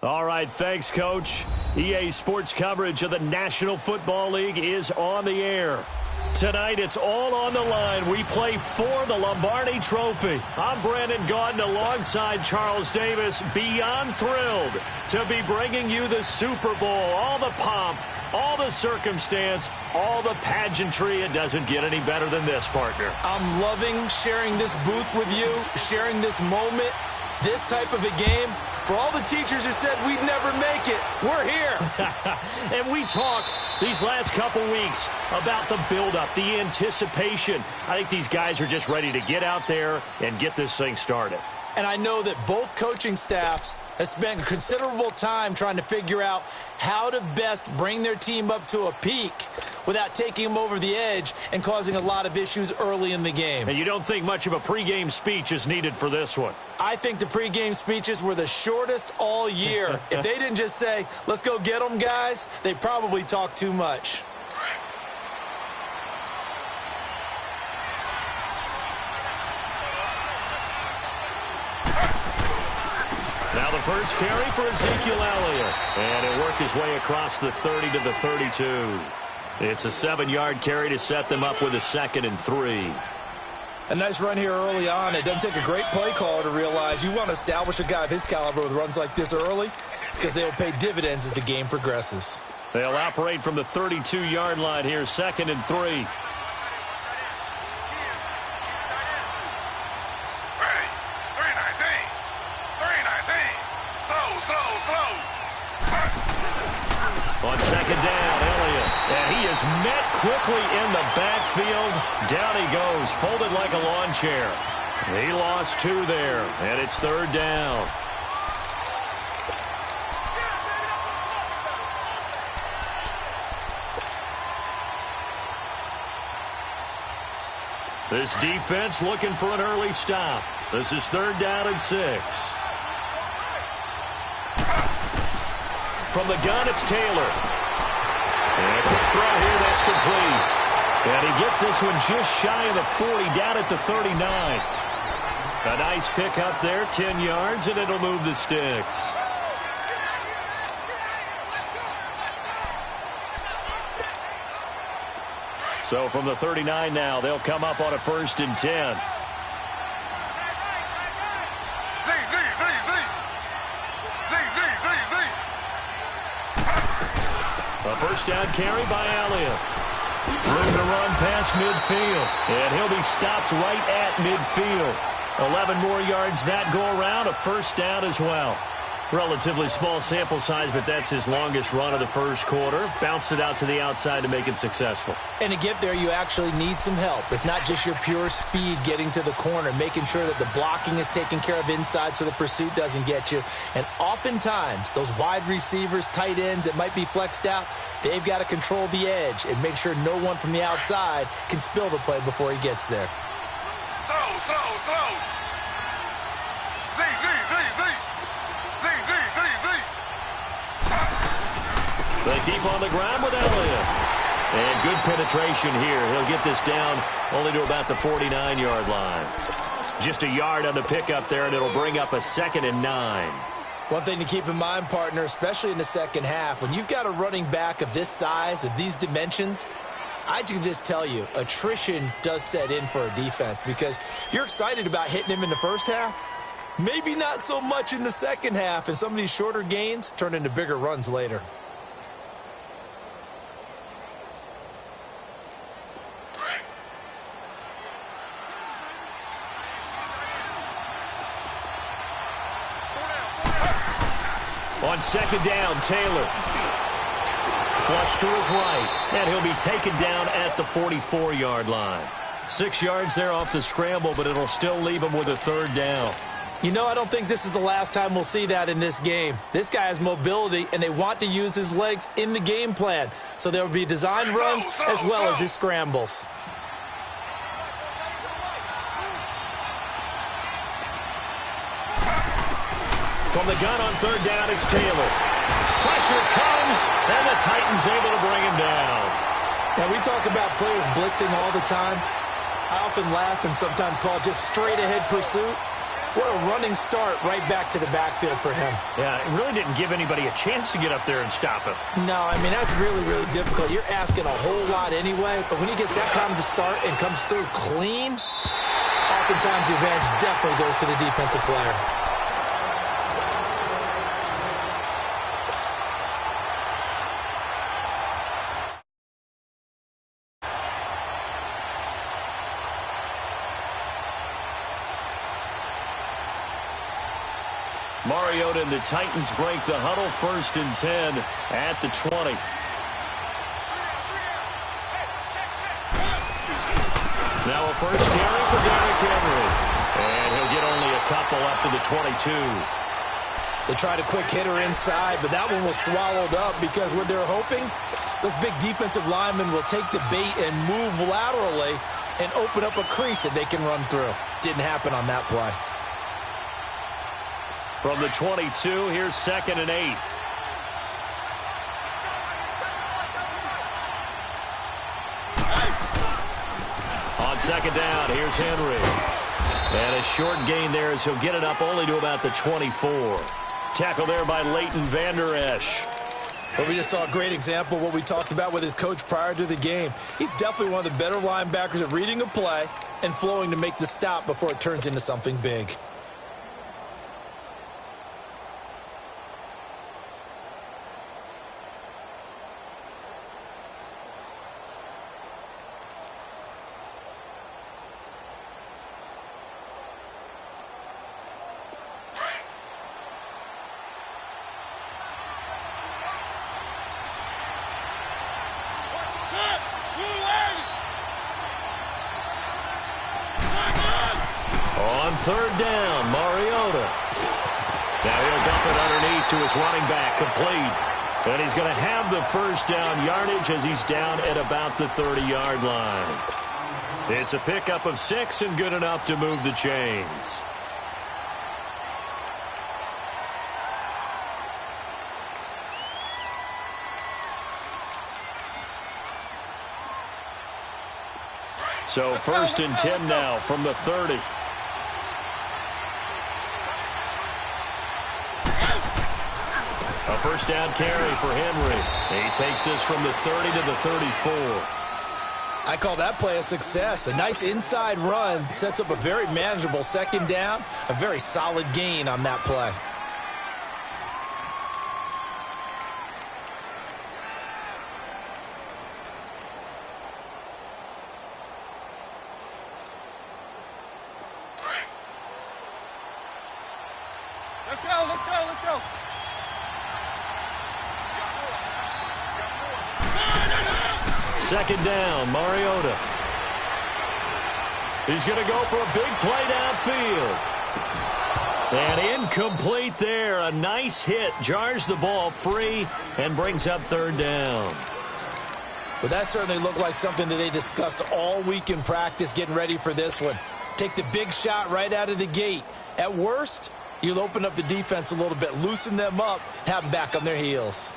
All right, thanks, Coach. EA Sports coverage of the National Football League is on the air. Tonight, it's all on the line. We play for the Lombardi Trophy. I'm Brandon Gaudin alongside Charles Davis. Beyond thrilled to be bringing you the Super Bowl. All the pomp, all the circumstance, all the pageantry. It doesn't get any better than this, partner. I'm loving sharing this booth with you, sharing this moment, this type of a game. For all the teachers who said we'd never make it, we're here. And we talk these last couple weeks about the buildup, the anticipation. I think these guys are just ready to get out there and get this thing started. And I know that both coaching staffs have spent considerable time trying to figure out how to best bring their team up to a peak without taking them over the edge and causing a lot of issues early in the game. And you don't think much of a pregame speech is needed for this one? I think the pregame speeches were the shortest all year. If they didn't just say, let's go get them, guys, they probably talked too much. Now the first carry for Ezekiel Elliott. And he'll work his way across the 30 to the 32. It's a 7-yard carry to set them up with a 2nd and 3. A nice run here early on. It doesn't take a great play caller to realize you want to establish a guy of his caliber with runs like this early because they will pay dividends as the game progresses. They'll operate from the 32-yard line here, 2nd and 3. On 2nd down, Elliott. And he is met quickly in the backfield. Down he goes, folded like a lawn chair. He lost 2 there, and it's 3rd down. This defense looking for an early stop. This is 3rd down and 6. From the gun, it's Taylor. And a quick throw here, that's complete. And he gets this one just shy of the 40, down at the 39. A nice pick up there, 10 yards, and it'll move the sticks. So from the 39 now, they'll come up on a 1st and 10. A 1st down carry by Elliott. Room to run past midfield. And he'll be stopped right at midfield. 11 more yards that go around. A 1st down as well. Relatively small sample size, but that's his longest run of the first quarter. Bounced it out to the outside to make it successful. And to get there, you actually need some help. It's not just your pure speed getting to the corner, making sure that the blocking is taken care of inside so the pursuit doesn't get you. And oftentimes, those wide receivers, tight ends that might be flexed out, they've got to control the edge and make sure no one from the outside can spill the play before he gets there. Slow. They keep on the ground with Elliott. And good penetration here. He'll get this down only to about the 49-yard line. Just a yard on the pickup there, and it'll bring up a 2nd and 9. One thing to keep in mind, partner, especially in the second half, when you've got a running back of this size, of these dimensions, I can just tell you, attrition does set in for a defense because you're excited about hitting him in the first half. Maybe not so much in the second half, and some of these shorter gains turn into bigger runs later. On 2nd down, Taylor. Flush to his right, and he'll be taken down at the 44-yard line. 6 yards there off the scramble, but it'll still leave him with a 3rd down. You know, I don't think this is the last time we'll see that in this game. This guy has mobility, and they want to use his legs in the game plan. So there will be design runs as well as his scrambles. From the gun on 3rd down, it's Taylor. Pressure comes, and the Titans able to bring him down. Now, we talk about players blitzing all the time. I often laugh and sometimes call it just straight-ahead pursuit. What a running start right back to the backfield for him. Yeah, it really didn't give anybody a chance to get up there and stop him. No, I mean, that's really, really difficult. You're asking a whole lot anyway, but when he gets that kind of a start and comes through clean, oftentimes the advantage definitely goes to the defensive player. Mariota and the Titans break the huddle, 1st and 10 at the 20. Now a first carry for Derrick Henry. And he'll get only a couple up to the 22. They tried a quick hitter inside, but that one was swallowed up because what they're hoping, those big defensive linemen will take the bait and move laterally and open up a crease that they can run through. Didn't happen on that play. From the 22, here's 2nd and 8. On 2nd down, here's Henry. And a short gain there as he'll get it up only to about the 24. Tackle there by Leighton Vander Esch. But we just saw a great example of what we talked about with his coach prior to the game. He's definitely one of the better linebackers at reading a play and flowing to make the stop before it turns into something big. On 3rd down, Mariota. Now he'll dump it underneath to his running back, complete. And he's going to have the 1st down yardage as he's down at about the 30-yard line. It's a pickup of 6 and good enough to move the chains. So 1st and 10 now from the 30. A 1st down carry for Henry. He takes this from the 30 to the 34. I call that play a success. A nice inside run sets up a very manageable 2nd down. A very solid gain on that play. Let's go, let's go, let's go. 2nd down, Mariota. He's going to go for a big play downfield. And incomplete there. A nice hit. Jars the ball free and brings up 3rd down. But that certainly looked like something that they discussed all week in practice getting ready for this one. Take the big shot right out of the gate. At worst, you'll open up the defense a little bit, loosen them up, have them back on their heels.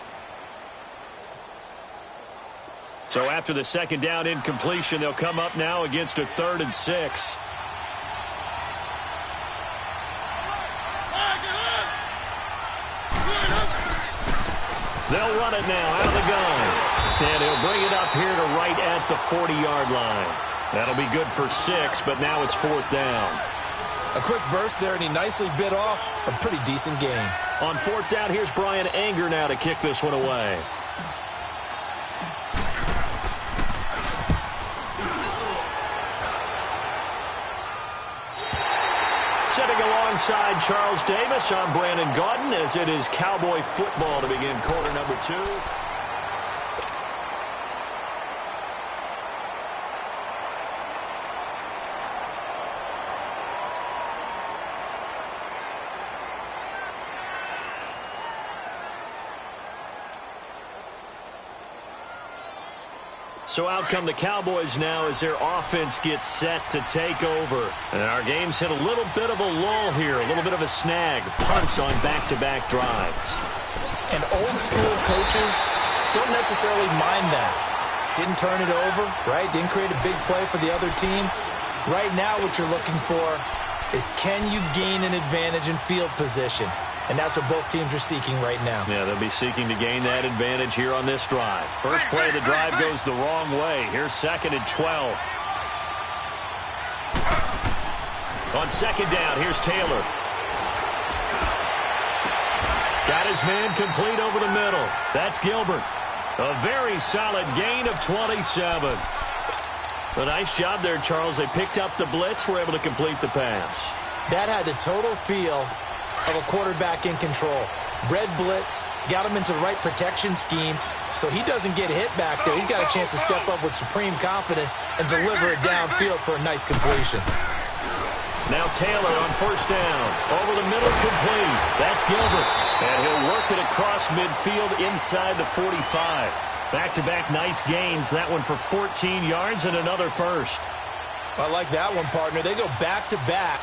So after the 2nd down incompletion, they'll come up now against a 3rd and 6. They'll run it now out of the gun. And he'll bring it up here to right at the 40-yard line. That'll be good for 6, but now it's 4th down. A quick burst there, and he nicely bit off a pretty decent gain. On 4th down, here's Brian Anger now to kick this one away. Sitting alongside Charles Davis, I'm Brandon Gaudin as it is Cowboy football to begin quarter number 2. So out come the Cowboys now as their offense gets set to take over. And our game's hit a little bit of a lull here, a little bit of a snag. Punts on back-to-back drives. And old-school coaches don't necessarily mind that. Didn't turn it over, right? Didn't create a big play for the other team. Right now what you're looking for is can you gain an advantage in field position? And that's what both teams are seeking right now. Yeah, they'll be seeking to gain that advantage here on this drive. First play of the drive goes the wrong way. Here's 2nd and 12. On 2nd down, here's Taylor. Got his man complete over the middle. That's Gilbert. A very solid gain of 27. A nice job there, Charles. They picked up the blitz, were able to complete the pass. That had the total feel of a quarterback in control. Red blitz, got him into the right protection scheme, so he doesn't get hit back there. He's got a chance to step up with supreme confidence and deliver it downfield for a nice completion. Now Taylor on 1st down. Over the middle, complete. That's Gilbert. And he'll work it across midfield inside the 45. Back-to-back nice gains. That one for 14 yards and another first. I like that one, partner. They go back-to-back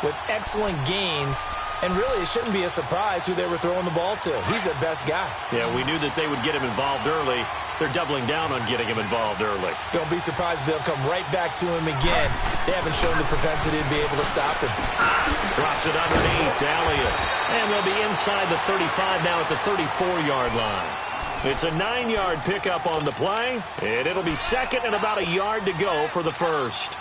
with excellent gains. And really, it shouldn't be a surprise who they were throwing the ball to. He's their best guy. Yeah, we knew that they would get him involved early. They're doubling down on getting him involved early. Don't be surprised if they'll come right back to him again. They haven't shown the propensity to be able to stop him. Drops it underneath to Elliott. And they'll be inside the 35 now at the 34-yard line. It's a 9-yard pickup on the play, and it'll be 2nd and about a yard to go for the first.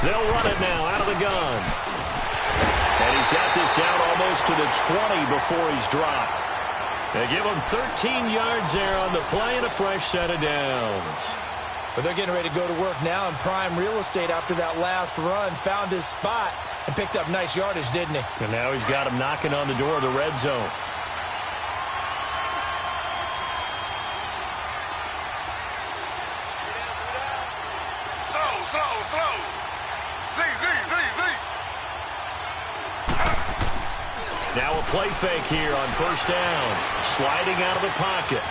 They'll run it now out of the gun. And he's got this down almost to the 20 before he's dropped. They give him 13 yards there on the play and a fresh set of downs. But they're getting ready to go to work now in prime real estate after that last run. Found his spot and picked up nice yardage, didn't he? And now he's got him knocking on the door of the red zone. Slow. Now a play fake here on 1st down. Sliding out of the pocket.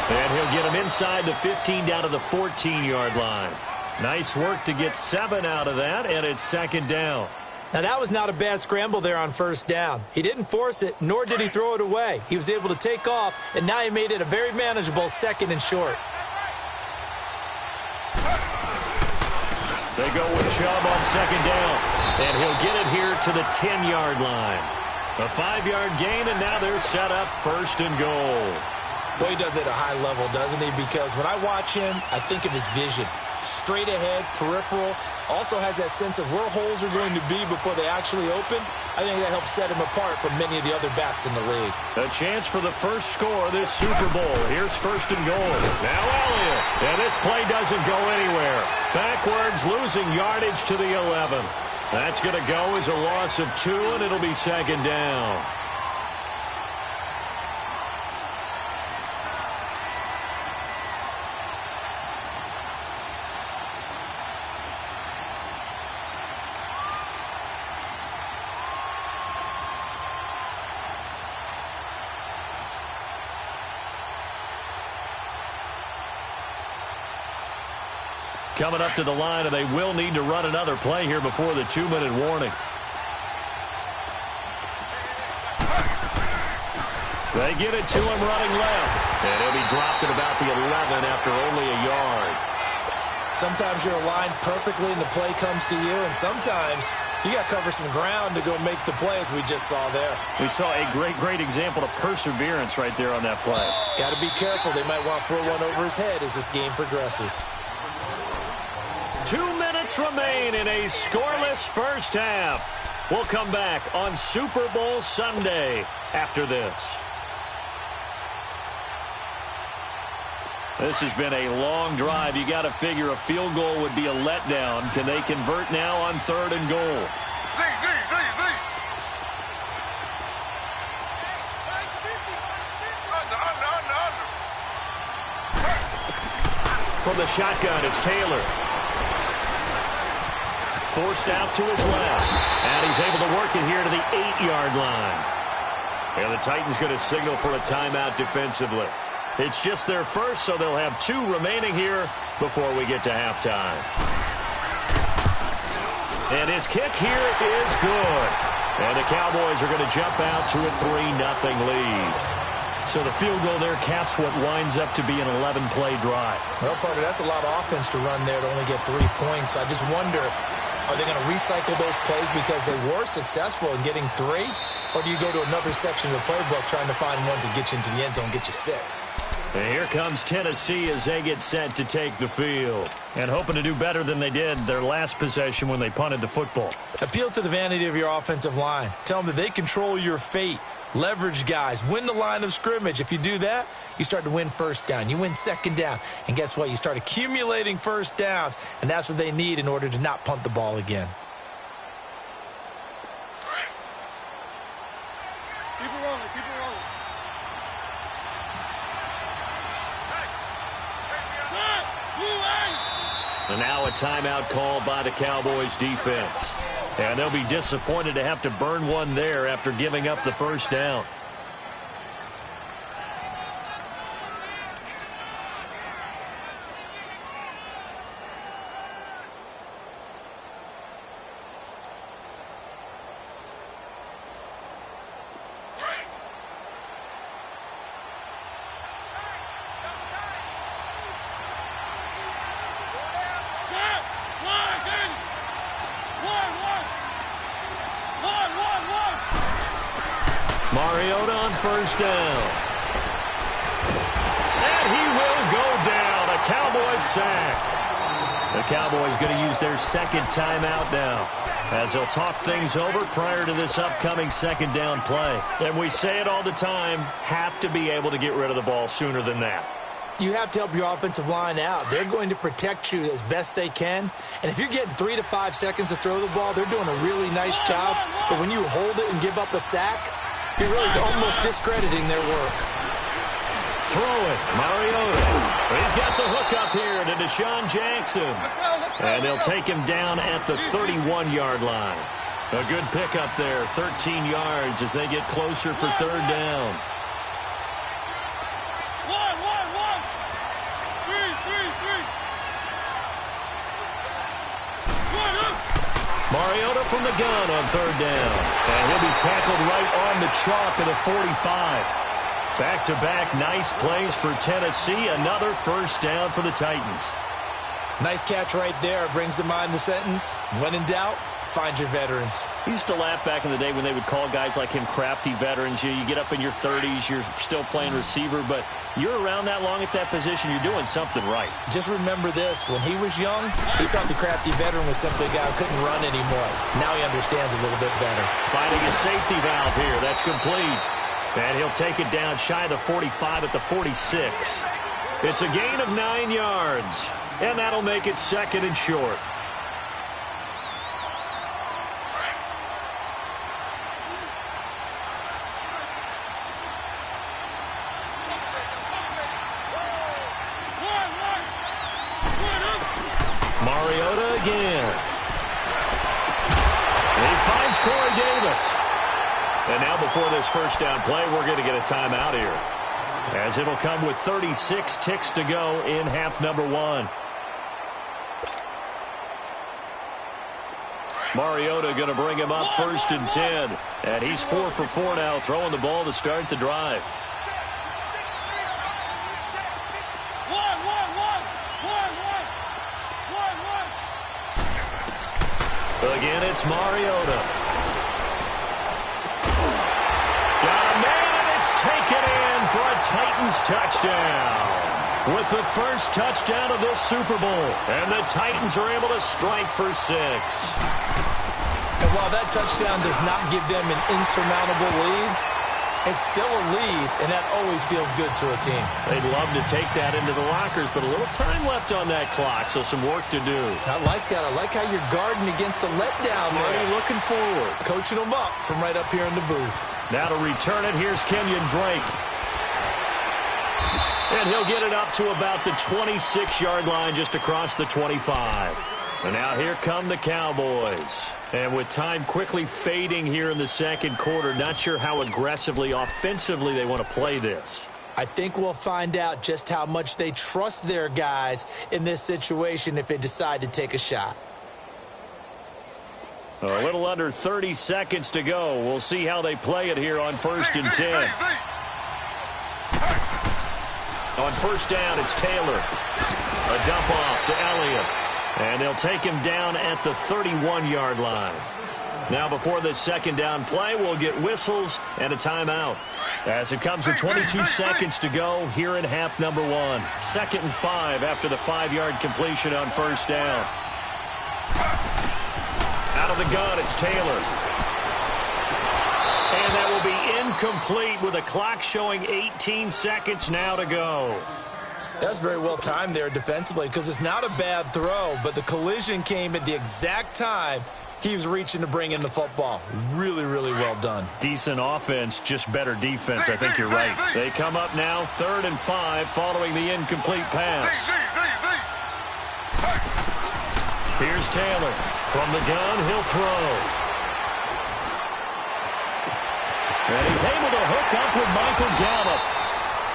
And he'll get him inside the 15 down to the 14-yard line. Nice work to get 7 out of that, and it's 2nd down. Now, that was not a bad scramble there on 1st down. He didn't force it, nor did he throw it away. He was able to take off, and now he made it a very manageable 2nd and short. They go with Chubb on 2nd down, and he'll get it here to the 10-yard line. A 5-yard gain, and now they're set up 1st and goal. Boy, he does it at a high level, doesn't he? Because when I watch him, I think of his vision. Straight ahead, peripheral, also has that sense of where holes are going to be before they actually open. I think that helps set him apart from many of the other backs in the league. A chance for the first score of this Super Bowl. Here's 1st and goal. Now Elliott. And this play doesn't go anywhere. Backwards, losing yardage to the 11. That's going to go as a loss of 2, and it'll be 2nd down. Coming up to the line, and they will need to run another play here before the 2-minute warning. They give it to him running left. And he'll be dropped at about the 11 after only a yard. Sometimes you're aligned perfectly and the play comes to you, and sometimes you got to cover some ground to go make the play, as we just saw there. We saw a great example of perseverance right there on that play. Got to be careful. They might want to throw one over his head as this game progresses. 2 minutes remain in a scoreless first half. We'll come back on Super Bowl Sunday after this. This has been a long drive. You got to figure a field goal would be a letdown. Can they convert now on 3rd and goal? From the shotgun, it's Taylor. Forced out to his left. And he's able to work it here to the 8-yard line. And the Titans going to signal for a timeout defensively. It's just their first, so they'll have 2 remaining here before we get to halftime. And his kick here is good. And the Cowboys are going to jump out to a 3-0 lead. So the field goal there caps what winds up to be an 11-play drive. Well, partner, that's a lot of offense to run there to only get 3 points. So I just wonder, are they going to recycle those plays because they were successful in getting 3? Or do you go to another section of the playbook trying to find ones that get you into the end zone and get you 6? And here comes Tennessee as they get set to take the field. And hoping to do better than they did their last possession when they punted the football. Appeal to the vanity of your offensive line. Tell them that they control your fate. Leverage guys. Win the line of scrimmage. If you do that, you start to win first down. You win second down. And guess what? You start accumulating first downs. And that's what they need in order to not punt the ball again. Keep it rolling. Keep it rolling. And now a timeout called by the Cowboys defense. And they'll be disappointed to have to burn one there after giving up the first down. Mariota on first down. And he will go down. A Cowboys sack. The Cowboys going to use their second timeout now as they'll talk things over prior to this upcoming second down play. And we say it all the time, have to be able to get rid of the ball sooner than that. You have to help your offensive line out. They're going to protect you as best they can. And if you're getting 3 to 5 seconds to throw the ball, they're doing a really nice job. But when you hold it and give up a sack, you're really almost discrediting their work. Throw it, Mariota. He's got the hook up here to Deshaun Jackson. And they'll take him down at the 31-yard line. A good pickup there, 13 yards as they get closer for third down. Mariota from the gun on third down. And he'll be tackled right on the chalk at a 45. Back-to-back nice plays for Tennessee. Another first down for the Titans. Nice catch right there. Brings to mind the sentence, when in doubt, find your veterans. I used to laugh back in the day when they would call guys like him crafty veterans. You get up in your 30s, you're still playing receiver, but you're around that long at that position, you're doing something right. Just remember this. When he was young, he thought the crafty veteran was simply a guy who couldn't run anymore. Now he understands a little bit better. Finding a safety valve here. That's complete. And he'll take it down shy of the 45 at the 46. It's a gain of 9 yards. And that'll make it second and short. Mariota again. And he finds Corey Davis. And now before this first down play, we're going to get a timeout here, as it'll come with 36 ticks to go in half number 1. Mariota going to bring him up first and 10. And he's 4 for 4 now, throwing the ball to start the drive. Again, it's Mariota. Got a man, and it's taken in for a Titans touchdown. With the first touchdown of this Super Bowl. And the Titans are able to strike for 6. And while that touchdown does not give them an insurmountable lead, it's still a lead, and that always feels good to a team. They'd love to take that into the lockers, but a little time left on that clock, so some work to do. I like that. I like how you're guarding against a letdown there. Already looking forward. Coaching them up from right up here in the booth. Now to return it, here's Kenyon Drake. And he'll get it up to about the 26-yard line, just across the 25. And now here come the Cowboys. And with time quickly fading here in the second quarter, not sure how aggressively, offensively they want to play this. I think we'll find out just how much they trust their guys in this situation if they decide to take a shot. A little under 30 seconds to go. We'll see how they play it here on 1st and 10. On 1st down, it's Taylor. A dump off to Elliott. And they'll take him down at the 31-yard line. Now before this 2nd down play, we'll get whistles and a timeout. As it comes with 22 seconds to go here in half number 1. 2nd and 5 after the 5-yard completion on 1st down. Out of the gun, it's Taylor. And that will be incomplete with a clock showing 18 seconds now to go. That's very well timed there defensively because it's not a bad throw, but the collision came at the exact time he was reaching to bring in the football. Really, really well done. Decent offense, just better defense. I think you're right. They come up now 3rd and 5 following the incomplete pass. Here's Taylor. From the gun, he'll throw. And he's able to hook up with Michael Gallup.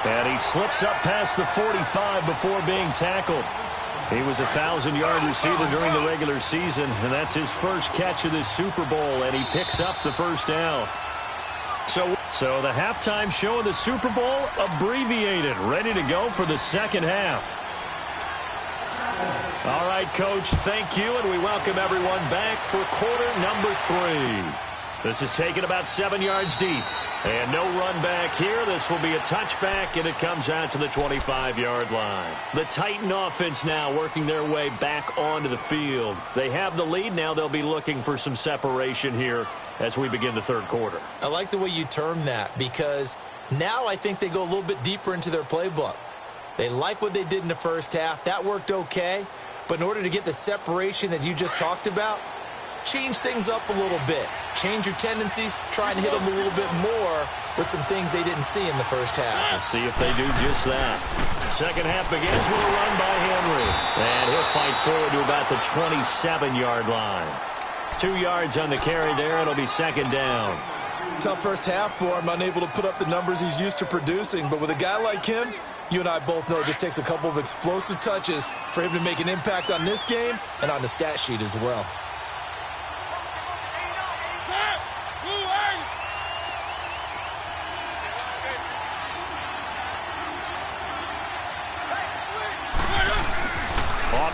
And he slips up past the 45 before being tackled. He was a 1,000-yard receiver during the regular season, and that's his first catch of this Super Bowl, and he picks up the 1st down. So the halftime show of the Super Bowl abbreviated, ready to go for the 2nd half. All right, Coach, thank you, and we welcome everyone back for quarter number 3. This is taken about 7 yards deep. And no run back here. This will be a touchback, and it comes out to the 25-yard line. The Titan offense now working their way back onto the field. They have the lead. Now they'll be looking for some separation here as we begin the 3rd quarter. I like the way you term that because now I think they go a little bit deeper into their playbook. They like what they did in the 1st half. That worked okay. But in order to get the separation that you just talked about, change things up a little bit. Change your tendencies. Try and hit them a little bit more with some things they didn't see in the 1st half. We'll see if they do just that. 2nd half begins with a run by Henry. And he'll fight forward to about the 27-yard line. 2 yards on the carry there. It'll be 2nd down. Tough 1st half for him. Unable to put up the numbers he's used to producing. But with a guy like him, you and I both know it just takes a couple of explosive touches for him to make an impact on this game and on the stat sheet as well.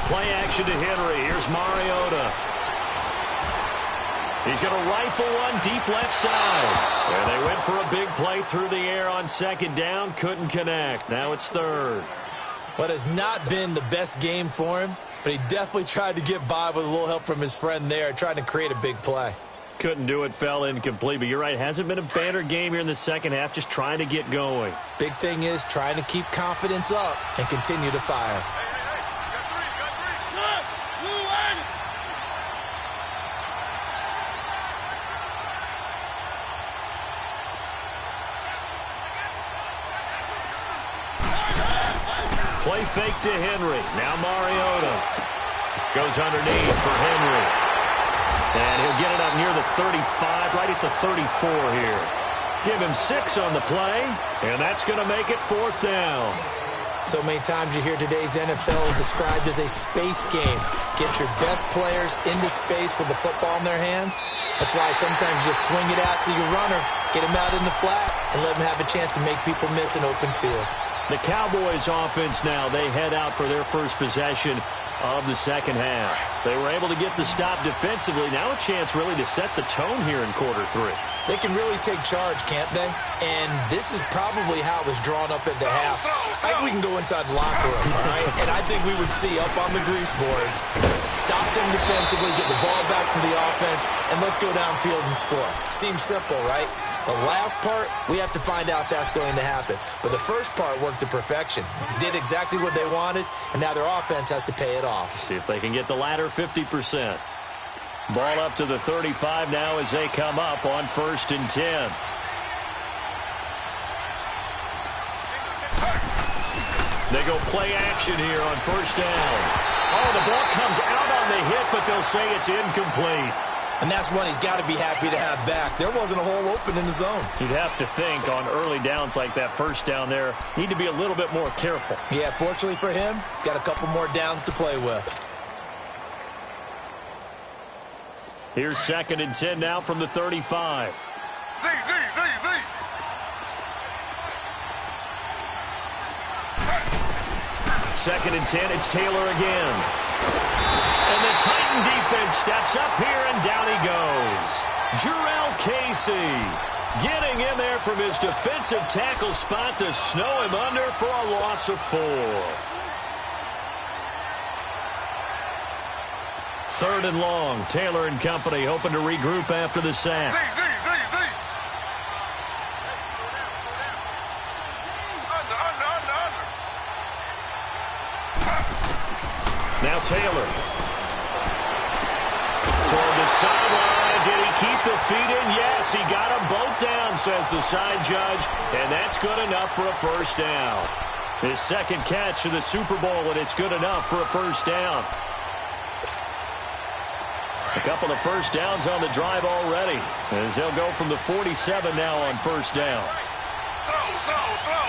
Play action to Henry. Here's Mariota. He's going to rifle one deep left side. And they went for a big play through the air on 2nd down. Couldn't connect. Now it's 3rd. What has not been the best game for him, but he definitely tried to get by with a little help from his friend there, trying to create a big play. Couldn't do it, fell incomplete. But you're right, hasn't been a banner game here in the 2nd half, just trying to get going. Big thing is trying to keep confidence up and continue to fire. Play fake to Henry. Now Mariota goes underneath for Henry. And he'll get it up near the 35, right at the 34 here. Give him 6 on the play, and that's going to make it 4th down. So many times you hear today's NFL described as a space game. Get your best players into space with the football in their hands. That's why sometimes you just swing it out to your runner, get him out in the flat, and let him have a chance to make people miss an open field. The Cowboys offense now, they head out for their first possession of the 2nd half. They were able to get the stop defensively. Now a chance really to set the tone here in quarter 3. They can really take charge, can't they? And this is probably how it was drawn up at the half. I think we can go inside the locker room, all right? And I think we would see up on the grease boards, stop them defensively, get the ball back from the offense, and let's go downfield and score. Seems simple, right? The last part, we have to find out that's going to happen. But the first part worked to perfection. Did exactly what they wanted, and now their offense has to pay it off. See if they can get the latter 50%. Ball up to the 35 now as they come up on 1st and 10. They go play action here on 1st down. Oh, the ball comes out on the hit, but they'll say it's incomplete. And that's one he's got to be happy to have back. There wasn't a hole open in the zone. You'd have to think on early downs like that first down there, need to be a little bit more careful. Yeah, fortunately for him, got a couple more downs to play with. Here's 2nd and 10 now from the 35. Second and 10, it's Taylor again. And the Titan defense steps up here, and down he goes. Jurrell Casey getting in there from his defensive tackle spot to snow him under for a loss of 4. 3rd and long. Taylor and company hoping to regroup after the sack. Now Taylor. Toward the sideline. Did he keep the feet in? Yes, he got them both down, says the side judge. And that's good enough for a first down. His 2nd catch of the Super Bowl, and it's good enough for a first down. A couple of first downs on the drive already, as they'll go from the 47 now on first down. Slow.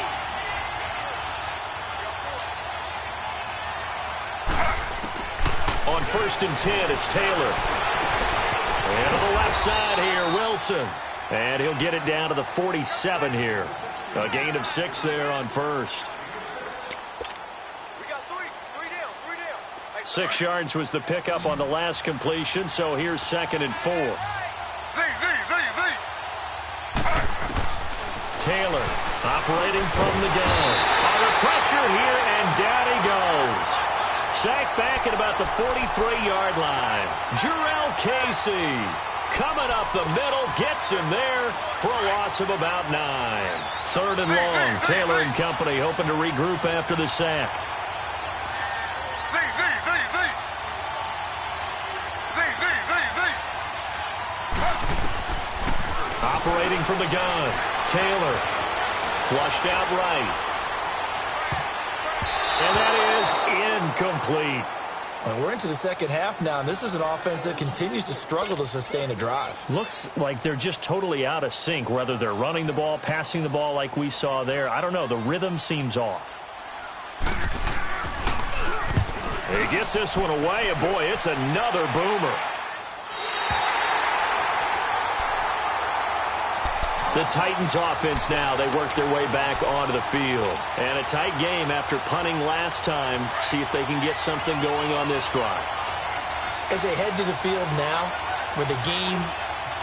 On 1st and 10, it's Taylor. And to the left side here, Wilson. And he'll get it down to the 47 here. A gain of 6 there on first. 6 yards was the pickup on the last completion, so here's 2nd and 4. Taylor operating from the gun. Under pressure here, and down he goes. Sacked back at about the 43-yard line. Jurrell Casey coming up the middle, gets him there for a loss of about 9. 3rd and long. Taylor and company hoping to regroup after the sack. Operating from the gun. Taylor flushed out right. And that is incomplete. And we're into the second half now, and this is an offense that continues to struggle to sustain a drive. Looks like they're just totally out of sync, whether they're running the ball, passing the ball like we saw there. I don't know. The rhythm seems off. He gets this one away, and boy, it's another boomer. The Titans offense now, they work their way back onto the field. And a tight game after punting last time. See if they can get something going on this drive. As they head to the field now, with the game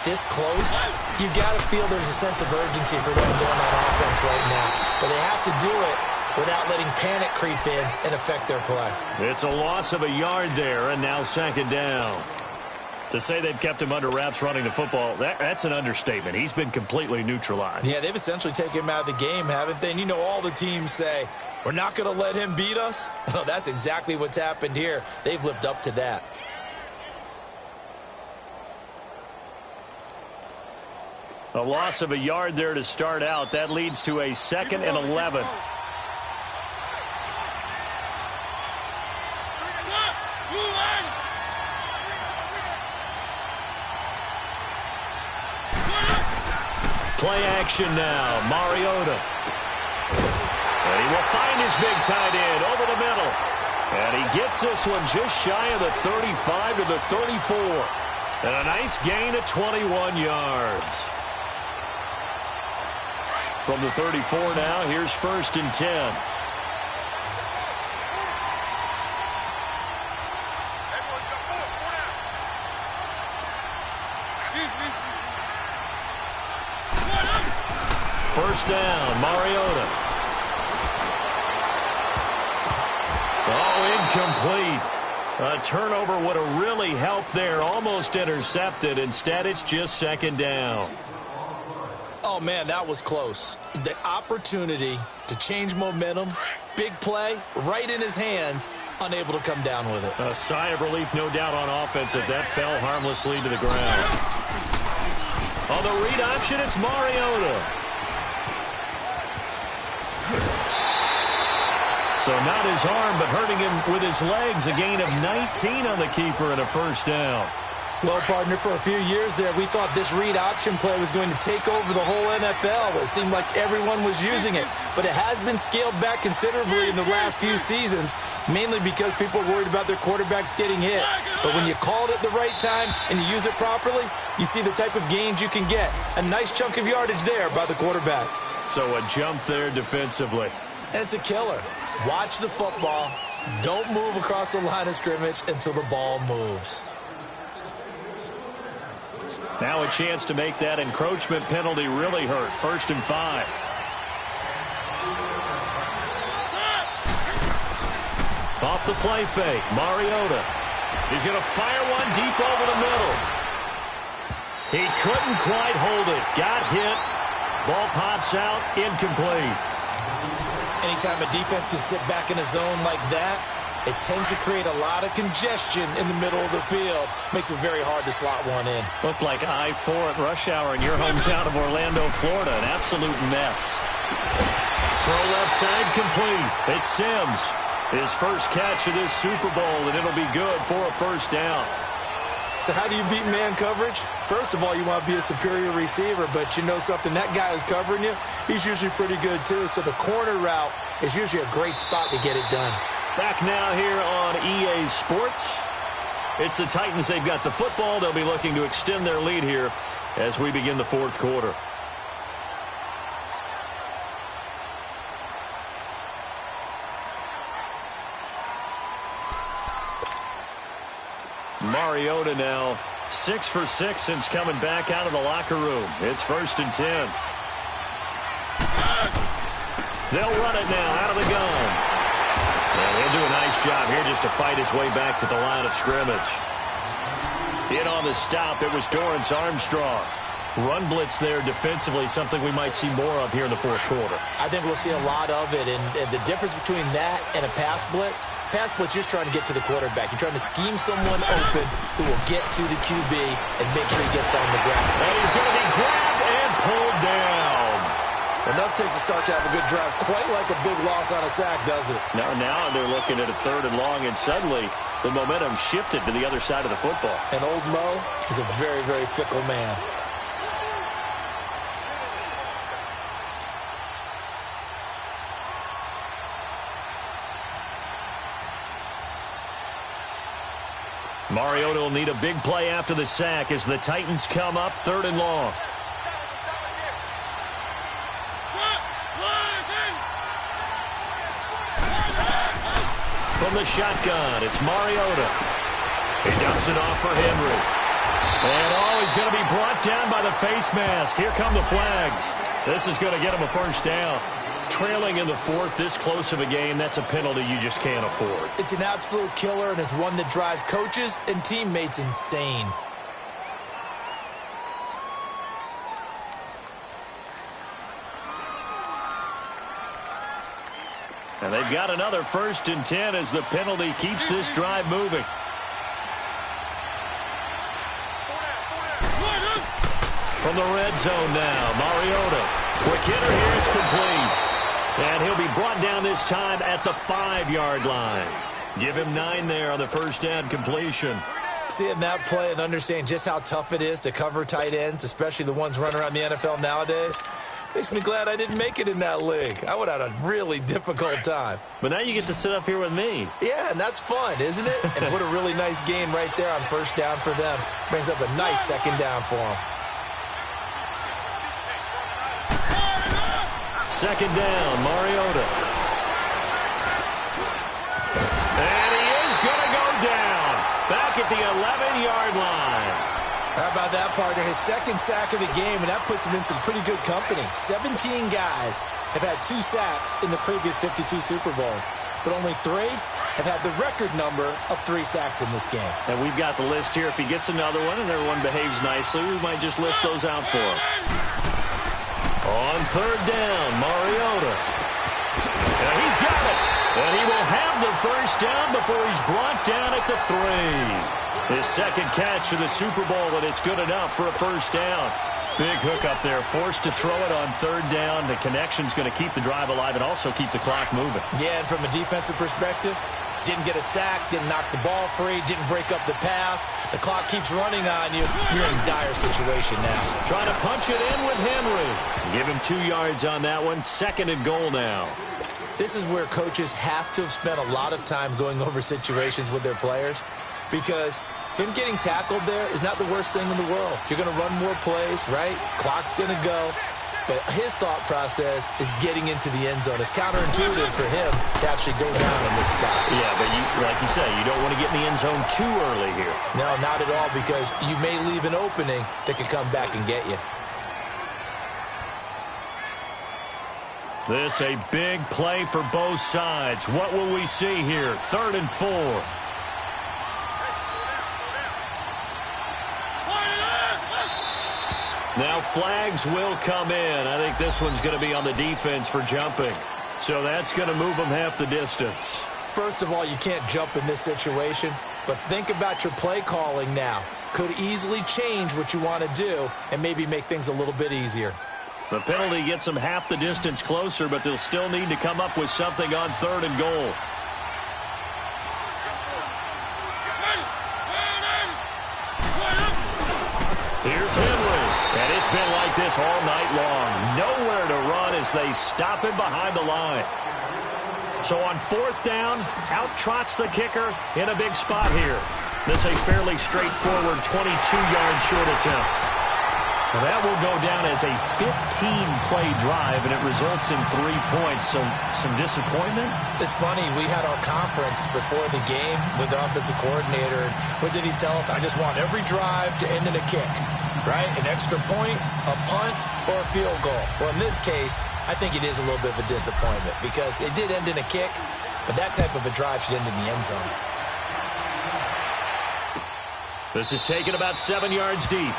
this close, you've got to feel there's a sense of urgency for them doing that offense right now. But they have to do it without letting panic creep in and affect their play. It's a loss of a yard there, and now 2nd down. To say they've kept him under wraps running the football, that's an understatement. He's been completely neutralized. Yeah, they've essentially taken him out of the game, haven't they? And you know all the teams say, we're not going to let him beat us. Well, that's exactly what's happened here. They've lived up to that. A loss of a yard there to start out. That leads to a 2nd and 11. Play action now. Mariota. And he will find his big tight end over the middle. And he gets this one just shy of the 35 to the 34. And a nice gain of 21 yards. From the 34 now, here's 1st and 10. First down, Mariota. Oh, incomplete. A turnover would have really helped there. Almost intercepted. Instead, it's just 2nd down. Oh, man, that was close. The opportunity to change momentum, big play, right in his hands, unable to come down with it. A sigh of relief, no doubt, on offense if that fell harmlessly to the ground. On the read option, it's Mariota. So not his arm, but hurting him with his legs. A gain of 19 on the keeper and a first down. Well, partner, for a few years there, we thought this read option play was going to take over the whole NFL. It seemed like everyone was using it. But it has been scaled back considerably in the last few seasons, mainly because people are worried about their quarterbacks getting hit. But when you call it at the right time and you use it properly, you see the type of gains you can get. A nice chunk of yardage there by the quarterback. So a jump there defensively. And it's a killer. Watch the football. Don't move across the line of scrimmage until the ball moves. Now a chance to make that encroachment penalty really hurt. 1st and 5. Off the play fake, Mariota. He's going to fire one deep over the middle. He couldn't quite hold it. Got hit. Ball pops out, incomplete. Anytime a defense can sit back in a zone like that, it tends to create a lot of congestion in the middle of the field. Makes it very hard to slot one in. Looked like I-4 at rush hour in your hometown of Orlando, Florida. An absolute mess. Throw left side complete. It's Sims. His first catch of this Super Bowl, and it'll be good for a 1st down. So how do you beat man coverage? First of all, you want to be a superior receiver, but you know something, that guy who's covering you, he's usually pretty good too. So the corner route is usually a great spot to get it done. Back now here on EA Sports. It's the Titans. They've got the football. They'll be looking to extend their lead here as we begin the 4th quarter. Mariota now 6 for 6 since coming back out of the locker room. It's 1st and 10. They'll run it now out of the gun. And he'll do a nice job here just to fight his way back to the line of scrimmage. In on the stop, it was Dorrance Armstrong. Run blitz there defensively, something we might see more of here in the 4th quarter. I think we'll see a lot of it, and the difference between that and a pass blitz just trying to get to the quarterback. You're trying to scheme someone open who will get to the QB and make sure he gets on the ground. And he's going to be grabbed and pulled down. Enough takes a start to have a good drive. Quite like a big loss on a sack, does it? Now they're looking at a 3rd and long, and suddenly the momentum shifted to the other side of the football. And old Mo is a very, very fickle man. Mariota will need a big play after the sack as the Titans come up 3rd and long. From the shotgun, it's Mariota. He dumps it off for Henry. And he's going to be brought down by the face mask. Here come the flags. This is going to get him a 1st down. Trailing in the 4th, this close of a game, that's a penalty you just can't afford. It's an absolute killer, and it's one that drives coaches and teammates insane. And they've got another 1st and 10 as the penalty keeps this drive moving. From the red zone now, Mariota. Quick hitter here, it's complete. And he'll be brought down this time at the 5-yard line. Give him 9 there on the 1st down completion. Seeing that play and understanding just how tough it is to cover tight ends, especially the ones running around the NFL nowadays, makes me glad I didn't make it in that league. I would have had a really difficult time. But now you get to sit up here with me. Yeah, and that's fun, isn't it? And what a really nice game right there on 1st down for them. Brings up a nice 2nd down for them. 2nd down, Mariota. And he is going to go down. Back at the 11-yard line. How about that, partner? His 2nd sack of the game, and that puts him in some pretty good company. 17 guys have had 2 sacks in the previous 52 Super Bowls, but only 3 have had the record number of 3 sacks in this game. And we've got the list here. If he gets another one and everyone behaves nicely, we might just list those out for him. On 3rd down, Mariota. And he's got it. And he will have the 1st down before he's brought down at the 3. His 2nd catch of the Super Bowl, and it's good enough for a 1st down. Big hook up there, forced to throw it on 3rd down. The connection's going to keep the drive alive and also keep the clock moving. Yeah, and from a defensive perspective, Didn't get a sack, didn't knock the ball free, didn't break up the pass. The clock keeps running on you. You're in a dire situation now. Trying to punch it in with Henry. Give him 2 yards on that one. 2nd and goal now. This is where coaches have to have spent a lot of time going over situations with their players, because him getting tackled there is not the worst thing in the world. You're going to run more plays, right? Clock's going to go. But his thought process is getting into the end zone. It's counterintuitive for him to actually go down in this spot. Yeah, but like you say, you don't want to get in the end zone too early here. No, not at all, because you may leave an opening that can come back and get you. This a big play for both sides. What will we see here? 3rd and 4. Now flags will come in. I think this one's going to be on the defense for jumping. So that's going to move them half the distance. First of all, you can't jump in this situation, but think about your play calling now. Could easily change what you want to do and maybe make things a little bit easier. The penalty gets them half the distance closer, but they'll still need to come up with something on 3rd and goal. Here's Henry. And it's been like this all night long. Nowhere to run as they stop him behind the line. So on 4th down, out trots the kicker in a big spot here. This a fairly straightforward 22-yard short attempt. Well, that will go down as a 15-play drive, and it results in 3 points. So some disappointment? It's funny. We had our conference before the game with the offensive coordinator. And what did he tell us? I just want every drive to end in a kick, right? An extra point, a punt, or a field goal. Well, in this case, I think it is a little bit of a disappointment because it did end in a kick, but that type of a drive should end in the end zone. This is taken about 7 yards deep.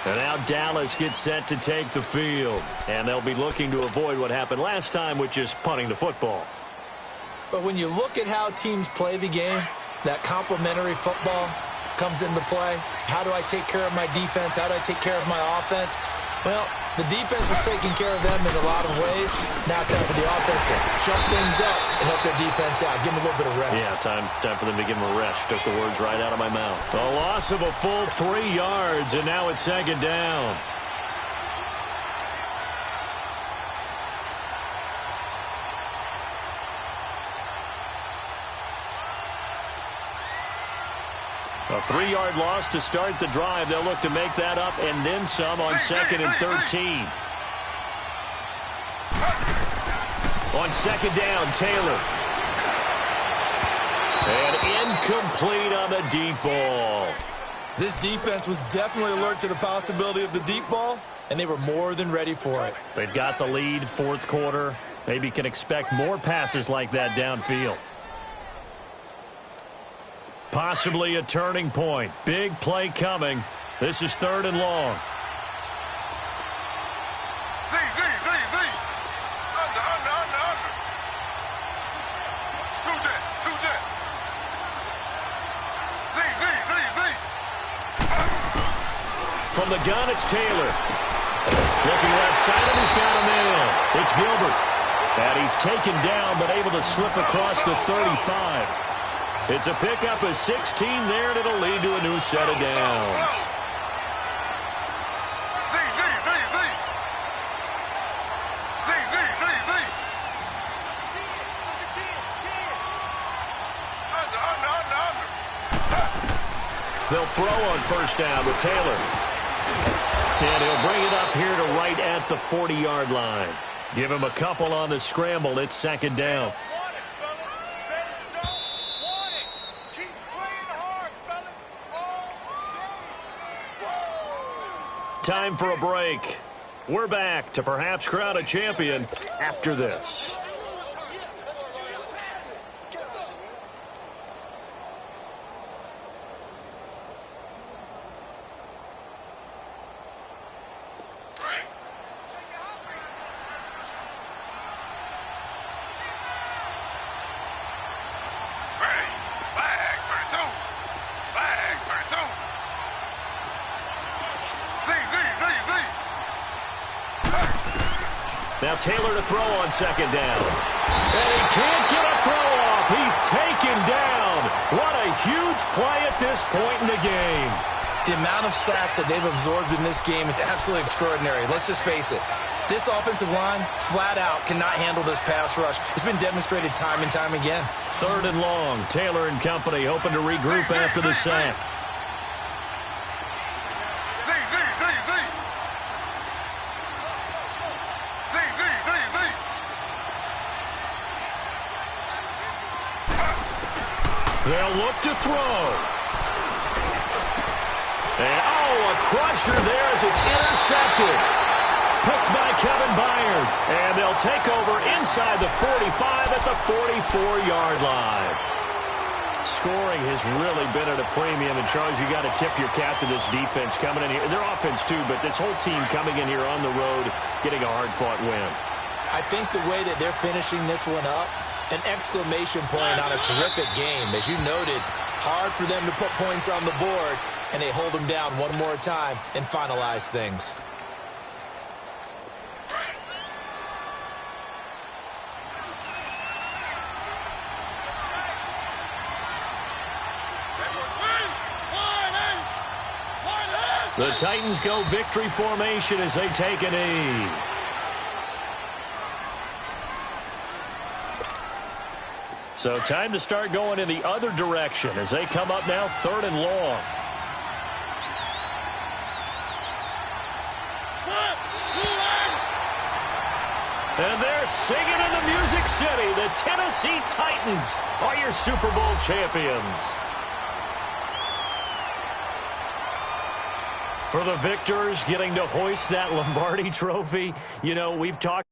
And now Dallas gets set to take the field. And they'll be looking to avoid what happened last time with just punting the football. But when you look at how teams play the game, that complementary football comes into play. How do I take care of my defense? How do I take care of my offense? Well, the defense is taking care of them in a lot of ways. Now it's time for the offense to jump things up and help their defense out. Give them a little bit of rest. Yeah, time for them to give them a rest. Took the words right out of my mouth. A loss of a full 3 yards, and now it's 2nd down. A 3-yard loss to start the drive. They'll look to make that up and then some on 2nd and 13. On 2nd down, Taylor. And incomplete on the deep ball. This defense was definitely alert to the possibility of the deep ball, and they were more than ready for it. They've got the lead, 4th quarter. Maybe can expect more passes like that downfield. Possibly a turning point. Big play coming. This is 3rd and long. Z. Under. 2 jet. Z. From the gun, it's Taylor. Looking left side, and he's got a man. It's Gilbert. And he's taken down, but able to slip across the 35. It's a pickup of 16 there, and it'll lead to a new set of downs. They'll throw on 1st down with Taylor. And he'll bring it up here to right at the 40-yard line. Give him a couple on the scramble. It's 2nd down. Time for a break. We're back to perhaps crown a champion after this. Now Taylor to throw on 2nd down. And he can't get up throw off. He's taken down. What a huge play at this point in the game. The amount of sacks that they've absorbed in this game is absolutely extraordinary. Let's just face it. This offensive line, flat out, cannot handle this pass rush. It's been demonstrated time and time again. 3rd and long. Taylor and company hoping to regroup after the sack. They'll look to throw. And, a crusher there as it's intercepted. Picked by Kevin Byard. And they'll take over inside the 45 at the 44-yard line. Scoring has really been at a premium. And, Charles, you got to tip your cap to this defense coming in here. Their offense, too, but this whole team coming in here on the road, getting a hard-fought win. I think the way that they're finishing this one up, an exclamation point on a terrific game. As you noted, hard for them to put points on the board, and they hold them down one more time and finalize things. The Titans go victory formation as they take a knee. So time to start going in the other direction as they come up now 3rd and long. And they're singing in the Music City. The Tennessee Titans are your Super Bowl champions. For the victors getting to hoist that Lombardi trophy, you know, we've talked